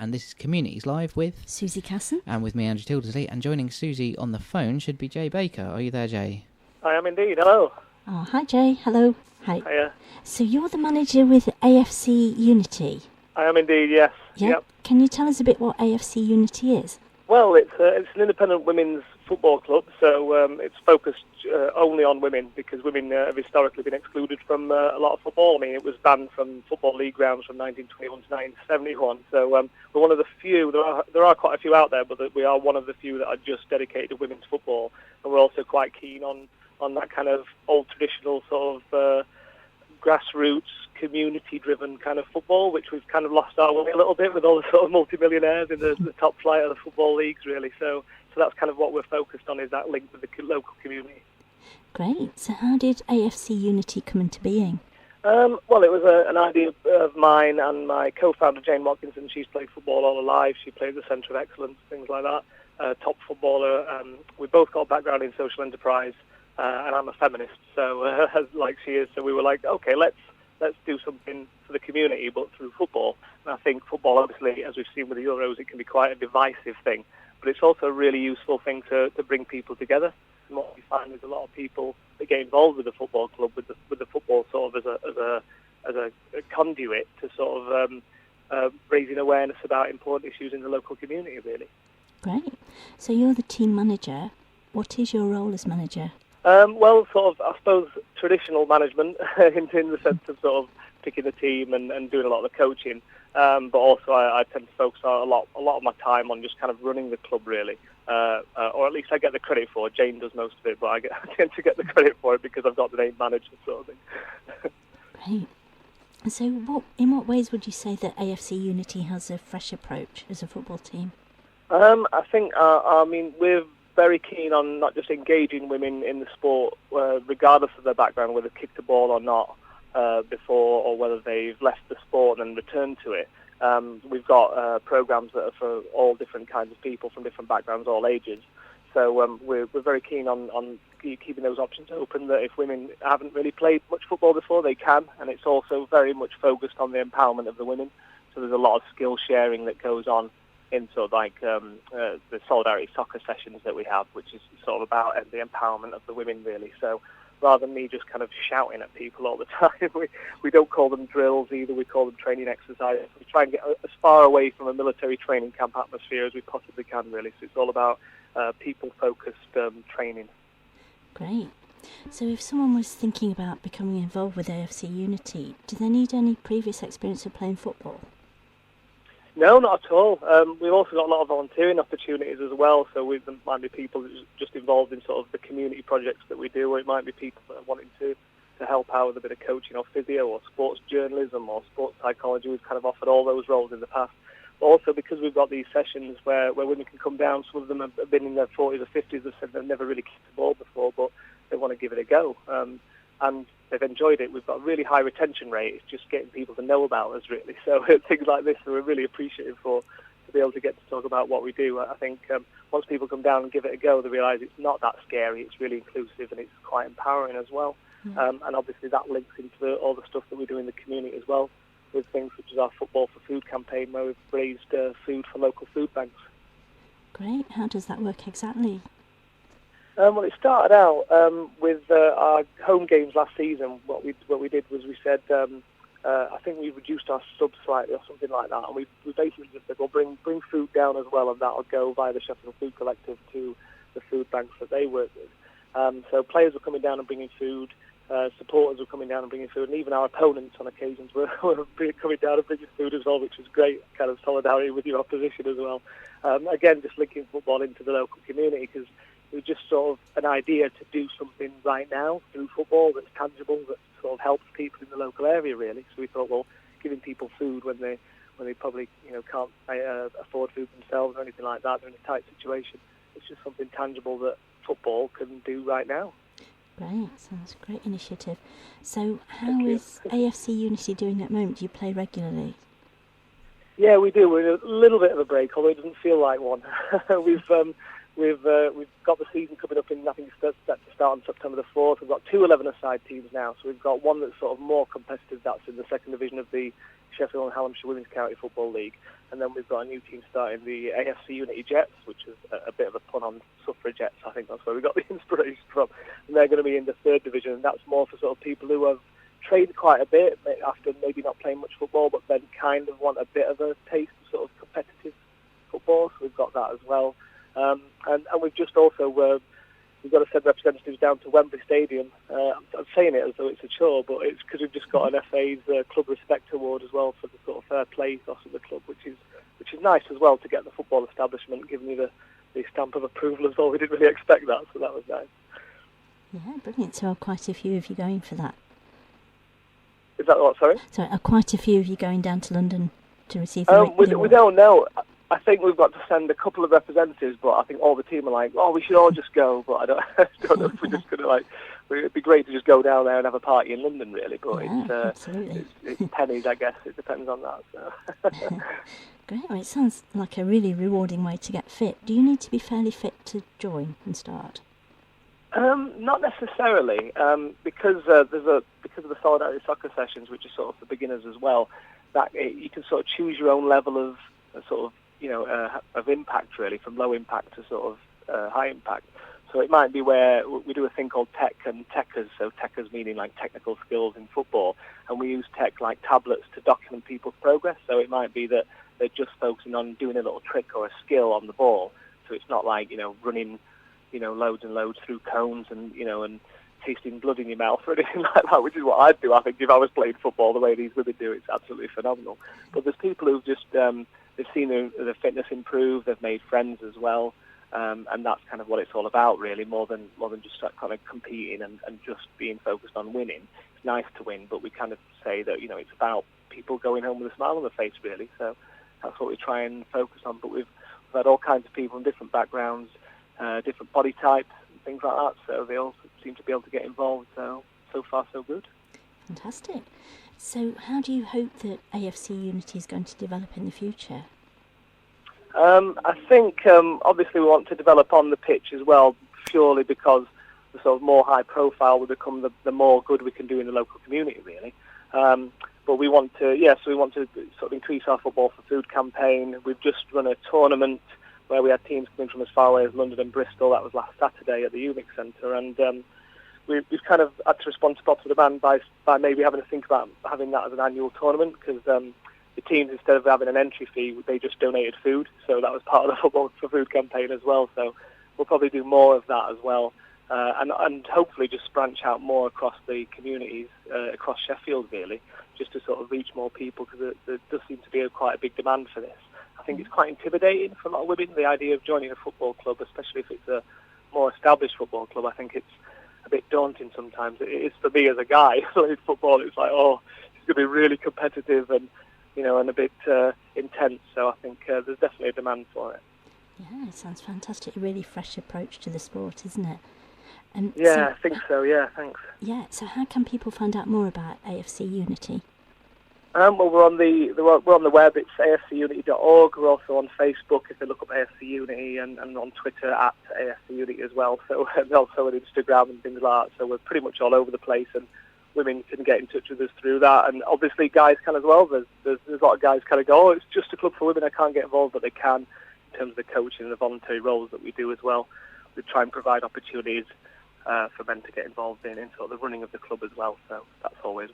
and this is Communities Live with Susie Casson. And with me, Andrew Tildesley, and joining Susie on the phone should be Jay Baker. Are you there, Jay? I am indeed. Hello. Oh, hi Jay. Hello. Hi. Hiya. So you're the manager with AFC Unity? I am indeed, yes. Yeah. Yep. Can you tell us a bit what AFC Unity is? Well, it's an independent women's football club, so it's focused only on women because women have historically been excluded from a lot of football. I mean, it was banned from Football League grounds from 1921 to 1971. So we're one of the few. There are quite a few out there, but we are one of the few that are just dedicated to women's football. And we're also quite keen on that kind of old traditional sort of grassroots, community-driven kind of football, which we've kind of lost our way a little bit with all the sort of multimillionaires in the top flight of the football leagues, really. So that's kind of what we're focused on, is that link with the local community. Great. So how did AFC Unity come into being? Well, it was an idea of mine and my co-founder, Jane Watkinson. She's played football all her life. She played at the Centre of Excellence, things like that. Top footballer. We both got a background in social enterprise, and I'm a feminist, so like she is. So we were like, okay, let's do something for the community, but through football. And I think football, obviously, as we've seen with the Euros, it can be quite a divisive thing, but it's also a really useful thing to bring people together. And what we find is a lot of people that get involved with the football club, with the football sort of as a conduit to sort of raising awareness about important issues in the local community, really. Great. So you're the team manager. What is your role as manager? Well, sort of, I suppose, traditional management in the sense of sort of picking the team and doing a lot of the coaching. But also, I tend to focus a lot of my time on just kind of running the club, really. Or at least I get the credit for it. Jane does most of it, but I tend to get the credit for it because I've got the name manager sort of thing. Great. So in what ways would you say that AFC Unity has a fresh approach as a football team? I think, we're very keen on not just engaging women in the sport, regardless of their background, whether they've kicked a ball or not before, or whether they've left the sport and then returned to it. We've got programs that are for all different kinds of people from different backgrounds, all ages. So we're very keen on keeping those options open, that if women haven't really played much football before, they can. And it's also very much focused on the empowerment of the women. So there's a lot of skill sharing that goes on in sort of like the Solidarity Soccer sessions that we have, which is sort of about the empowerment of the women, really. So rather than me just kind of shouting at people all the time, we don't call them drills either, we call them training exercises. We try and get as far away from a military training camp atmosphere as we possibly can, really. So it's all about people-focused training. Great. So if someone was thinking about becoming involved with AFC Unity, do they need any previous experience of playing football? No, not at all. We've also got a lot of volunteering opportunities as well, so there might be people just involved in sort of the community projects that we do, or it might be people that are wanting to help out with a bit of coaching or physio or sports journalism or sports psychology. We've kind of offered all those roles in the past. But also because we've got these sessions where women can come down, some of them have been in their 40s or 50s, they've said they've never really kicked a ball before, but they want to give it a go. And they've enjoyed it. We've got a really high retention rate. It's just getting people to know about us, really. So things like this we're really appreciative for, to be able to get to talk about what we do. I think once people come down and give it a go, they realise it's not that scary. It's really inclusive and it's quite empowering as well. And obviously that links into all the stuff that we do in the community as well, with things such as our Football for Food campaign, where we've raised food for local food banks. Great. How does that work exactly? Well, it started out with our home games last season. What we did was we said, I think we reduced our subs slightly or something like that, and we basically just said, well, bring food down as well, and that'll go via the Sheffield Food Collective to the food banks that they work with. So players were coming down and bringing food, supporters were coming down and bringing food, and even our opponents on occasions were coming down and bringing food as well, which was great, kind of solidarity with your opposition as well. Again, just linking football into the local community, because it was just sort of an idea to do something right now through football that's tangible, that sort of helps people in the local area, really. So we thought, well, giving people food when they probably can't afford food themselves or anything like that, they're in a tight situation. It's just something tangible that football can do right now. Great, sounds a great initiative. So how is AFC Unity doing at the moment? Do you play regularly? Yeah, we do. We're in a little bit of a break, although it doesn't feel like one. We've got the season coming up in, I think it's set to start on September the 4th. We've got 2 11-a-side teams now, so we've got one that's sort of more competitive, that's in the second division of the Sheffield and Hallamshire Women's County Football League. And then we've got a new team starting, the AFC Unity Jets, which is a bit of a pun on suffragettes. I think that's where we got the inspiration from. And they're going to be in the third division, and that's more for sort of people who have trained quite a bit after maybe not playing much football, but then kind of want a bit of a taste of sort of competitive football. So we've got that as well. And we've just also we've got to send representatives down to Wembley Stadium. I'm saying it as though it's a chore, but it's because we've just got an FA's Club Respect Award as well for the sort of fair play ethos of the club, which is nice as well to get the football establishment giving you the stamp of approval as well. We didn't really expect that, so that was nice. Yeah, brilliant. So are quite a few of you going for that? Is that what, sorry? So are quite a few of you going down to London to receive the award? We don't know. I think we've got to send a couple of representatives, but I think all the team are like, oh, we should all just go. But I don't know if we're just going to it'd be great to just go down there and have a party in London, really. But absolutely. It's pennies, I guess. It depends on that. So. Great. Well, it sounds like a really rewarding way to get fit. Do you need to be fairly fit to join and start? Not necessarily, because of the solidarity soccer sessions, which are sort of for beginners as well. That you can sort of choose your own level of of impact, really, from low impact to sort of high impact. So it might be where we do a thing called tech and techers, so techers meaning like technical skills in football, and we use tech like tablets to document people's progress. So it might be that they're just focusing on doing a little trick or a skill on the ball. So it's not like, running, loads and loads through cones and, and tasting blood in your mouth or anything like that, which is what I'd do, I think, if I was playing football the way these women do. It's absolutely phenomenal. But there's people who've just, they've seen their fitness improve, they've made friends as well, and that's kind of what it's all about, really, more than just kind of competing and just being focused on winning. It's nice to win, but we kind of say that, it's about people going home with a smile on their face, really. So that's what we try and focus on. But we've had all kinds of people in different backgrounds, different body types, and things like that, so they all seem to be able to get involved. So far, so good. Fantastic. So how do you hope that AFC Unity is going to develop in the future? I think, obviously, we want to develop on the pitch as well, purely because the sort of more high profile we become, the more good we can do in the local community, really. But we want to, sort of increase our Football for Food campaign. We've just run a tournament where we had teams coming from as far away as London and Bristol. That was last Saturday at the UMIC Centre, and we've kind of had to respond to popular demand by maybe having to think about having that as an annual tournament, because the teams, instead of having an entry fee, they just donated food. So that was part of the Football for Food campaign as well. So we'll probably do more of that as well, and hopefully just branch out more across the communities, across Sheffield, really, just to sort of reach more people, because there does seem to be quite a big demand for this. I think it's quite intimidating for a lot of women, the idea of joining a football club, especially if it's a more established football club. I think it's a bit daunting sometimes. It is for me as a guy playing football. It's like, oh, it's going to be really competitive and a bit intense. So I think there's definitely a demand for it. Yeah, it sounds fantastic. A really fresh approach to the sport, isn't it? I think so. Yeah, thanks. Yeah. So how can people find out more about AFC Unity? Well, we're on the web. It's afcunity.org. We're also on Facebook if they look up AFC Unity, and on Twitter at AFC Unity as well. So and also on Instagram and things like that. So we're pretty much all over the place, and women can get in touch with us through that. And obviously guys can as well. There's a lot of guys kind of go, oh, it's just a club for women, I can't get involved, but they can in terms of the coaching and the voluntary roles that we do as well. We try and provide opportunities for men to get involved in sort of the running of the club as well. So that's always